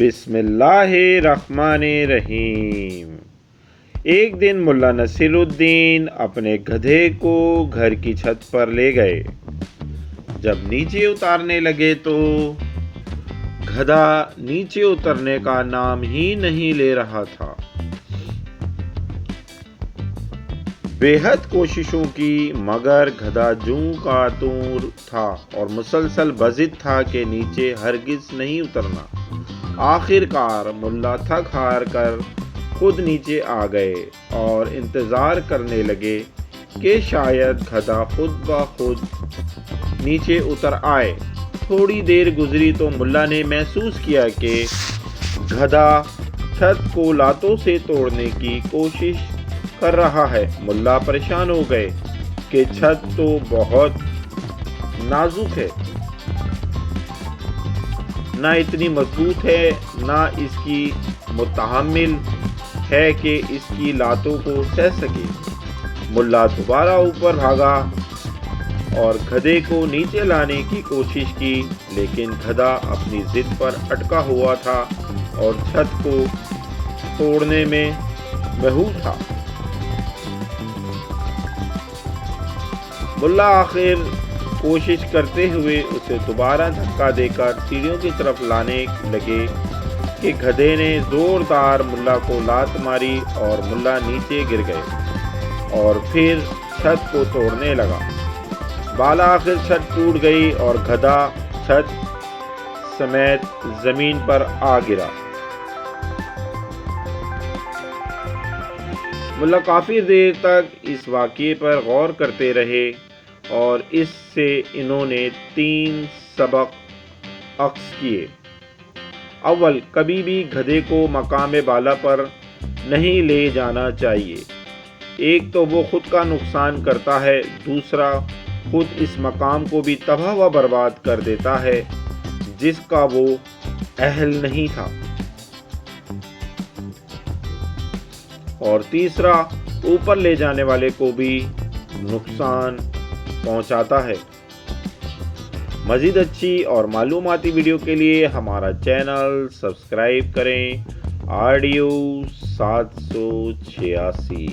بسم اللہ الرحمن الرحیم۔ ایک دن ملا نصیر الدین اپنے گدھے کو گھر کی چھت پر لے گئے۔ جب نیچے اتارنے لگے تو گدھا نیچے اترنے کا نام ہی نہیں لے رہا تھا۔ بے حد کوششوں کی مگر گدھا جوں کا توں تھا اور مسلسل بضد تھا کہ نیچے ہرگز نہیں اترنا۔ آخر کار ملا تھک ہار کر خود نیچے آ گئے اور انتظار کرنے لگے کہ شاید گدھا خود بخود نیچے اتر آئے۔ تھوڑی دیر گزری تو ملا نے محسوس کیا کہ گدھا چھت کو لاتوں سے توڑنے کی کوشش کر رہا ہے۔ ملا پریشان ہو گئے کہ چھت تو بہت نازک ہے، نہ اتنی مضبوط ہے، نہ اس کی متحمل ہے کہ اس کی لاتوں کو سہ سکے۔ ملا دوبارہ اوپر بھاگا اور گدھے کو نیچے لانے کی کوشش کی، لیکن گدھا اپنی ضد پر اٹکا ہوا تھا اور چھت کو توڑنے میں مہو تھا۔ ملا آخر کوشش کرتے ہوئے اسے دوبارہ دھکا دے کر سیڑھیوں کی طرف لانے لگے کہ گدھے نے زوردار ملا کو لات ماری اور ملا نیچے گر گئے اور پھر چھت کو توڑنے لگا۔ بالآخر چھت ٹوٹ گئی اور گدھا چھت سمیت زمین پر آ گرا۔ ملا کافی دیر تک اس واقعے پر غور کرتے رہے اور اس سے انہوں نے 3 سبق اخذ کیے۔ اول، کبھی بھی گدھے کو مقام بالا پر نہیں لے جانا چاہیے۔ ایک تو وہ خود کا نقصان کرتا ہے، دوسرا خود اس مقام کو بھی تباہ و برباد کر دیتا ہے جس کا وہ اہل نہیں تھا، اور تیسرا اوپر لے جانے والے کو بھی نقصان پہنچاتا ہے۔ مزید اچھی اور معلوماتی ویڈیو کے لیے ہمارا چینل سبسکرائب کریں۔ آڈیو 786